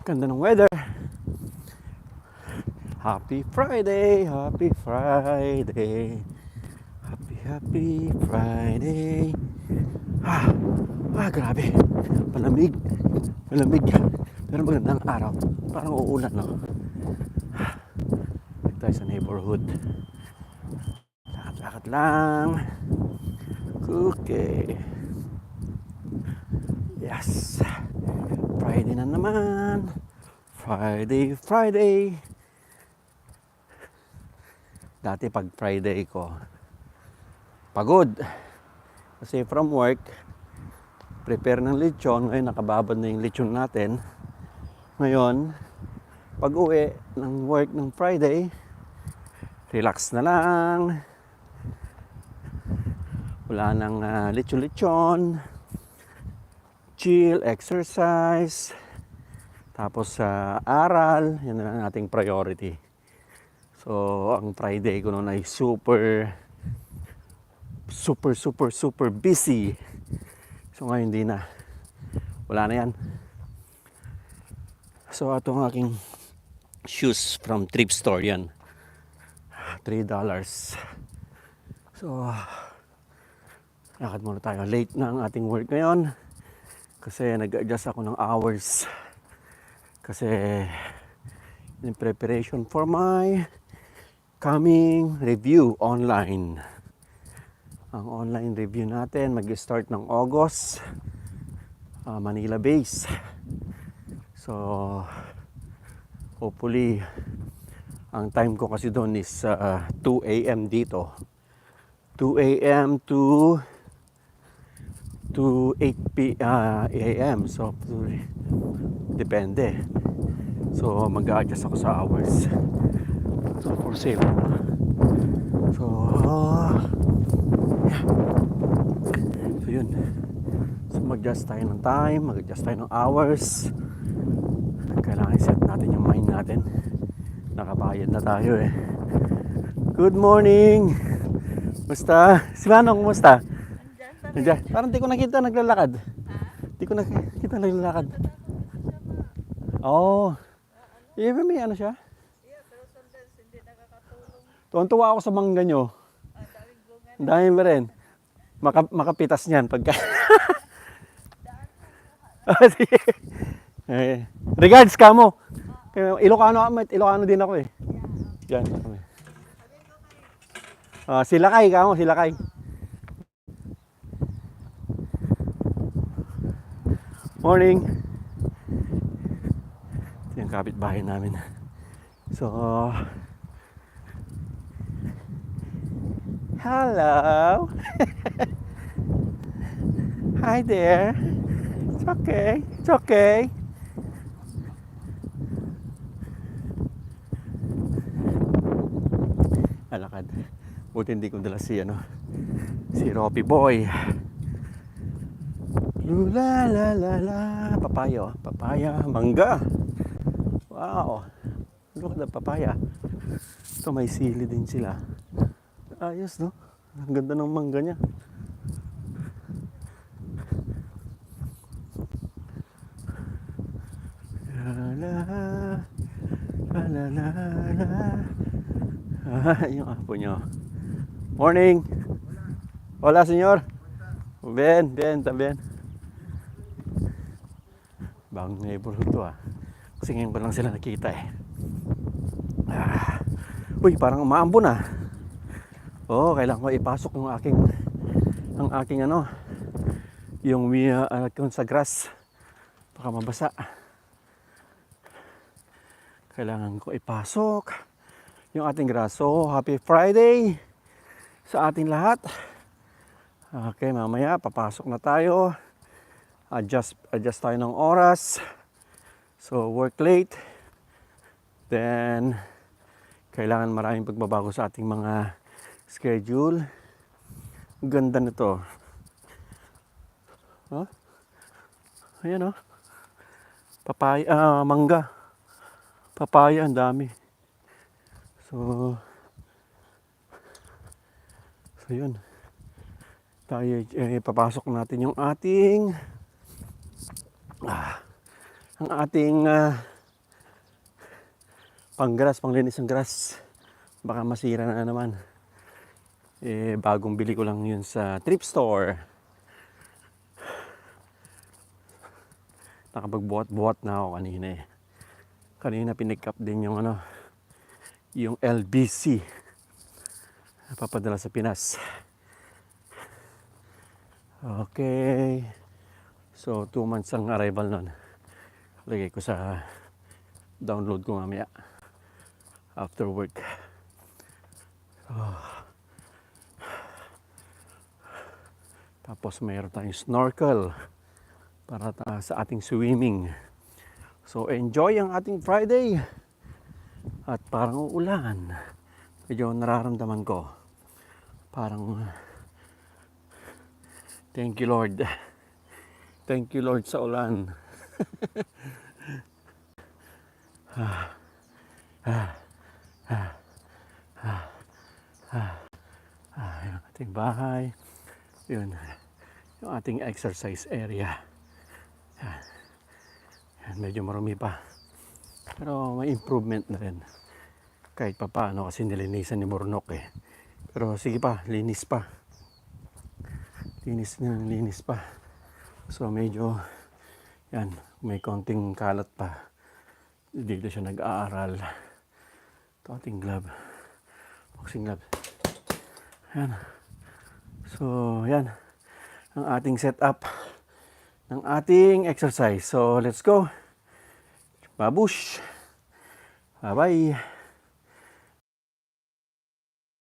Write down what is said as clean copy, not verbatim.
Ganda ng weather. Happy Friday, happy Friday. Happy Friday. Grabe. Malamig. Malamig. Pero magandang araw. Parang uulan, no? Dito tayo sa neighborhood. Lakad-lakad lang. Okay. Yes. Friday na naman. Friday. Dati pag Friday ko, pagod. Kasi from work, prepare ng lechon. Ngayon nakababad na yung lechon natin. Ngayon, pag uwi ng work ng Friday, relax na lang. Wala nang lechon-lechon. Chill, exercise. Tapos sa aral, yan na lang ating priority. So, ang Friday ko noon ay super busy. So, ngayon hindi na. Wala na yan. So, ito ang aking shoes from thrift store yan. $3. So, lakad muna tayo. Late na ang ating work ngayon. Kasi nag-adjust ako ng hours. Kasi in preparation for my coming review online. Ang online review natin mag-start ng August, Manila base. So hopefully ang time ko kasi doon is 2 a.m. dito. 2 a.m. to 8 a.m. So depende. So mag-a-adjust ako sa hours. So for sale. So yun. So mag-adjust tayo ng time, mag-adjust tayo ng hours. Kailangan i-set natin yung mind natin. Nakabayad na tayo eh. Good morning. Kumusta? Si Manong, kumusta? Nandiyan. Parang di ko nakita naglalakad. Di ko nakita naglalakad. Oo. May ano siya? Tuwan-tuwa ako sa mangga nyo. Ang dami ba rin? Makapitas niyan pagka... Regards kamo. Ilocano din ako eh. Yan. Silakay kamo, silakay. Morning. Ito yung kapitbahay namin. So, hello. Hi there. It's okay. It's okay. Alakad. Buti hindi ko dala si Roppy Boy. Lula la la la. Papaya, mangga. Wow. Look at the papaya. Ito may sili din sila. Ayos, no? Ang ganda ng mangga niya. Yung apo nyo. Morning. Hola, senyor. Bien, también. Bagong neighborhood to Kasi ngayon pa lang sila nakita eh. Uy, parang umaambon na. Kailangan ko ipasok ang aking yung sa grass. Baka mabasa. Kailangan ko ipasok yung ating grass. So, happy Friday sa ating lahat. Okay, mamaya papasok na tayo. Adjust tayo ng oras. So, work late. Then, kailangan maraming pagbabago sa ating mga schedule. Ganda nito. Ayan papaya, mangga. Papaya, ang dami. So yun. Tayo, papasok natin yung ating pang-grass, panglinis ng grass. Baka masira na naman. Eh, bagong bili ko lang yun sa thrift store. Nakapagbuhat-buhat na ako kanina eh. Kanina pinick up din yung ano, yung LBC. Napapadala sa Pinas. Okay. So, 2 months ang arrival nun. Lagay ko sa download ko mamaya. After work. Tapos mayroon tayong snorkel para sa ating swimming. So enjoy ang ating Friday. At parang uulan. Medyo nararamdaman ko. Parang thank you Lord. Thank you Lord sa ulan. Yung ating bahay. Yun. Yung ating exercise area. Yan, medyo marumi pa. Pero may improvement na rin. Kahit pa paano kasi nilinisan ni Mornok eh. Pero sige pa, linis pa. Linis pa. So medyo, yan, may konting kalat pa. Dito siya nag-aaral. Ito ating glove. Boxing glove. Yan. So, yan. Ang ating setup ng ating exercise. So, let's go. Babush. Bye-bye.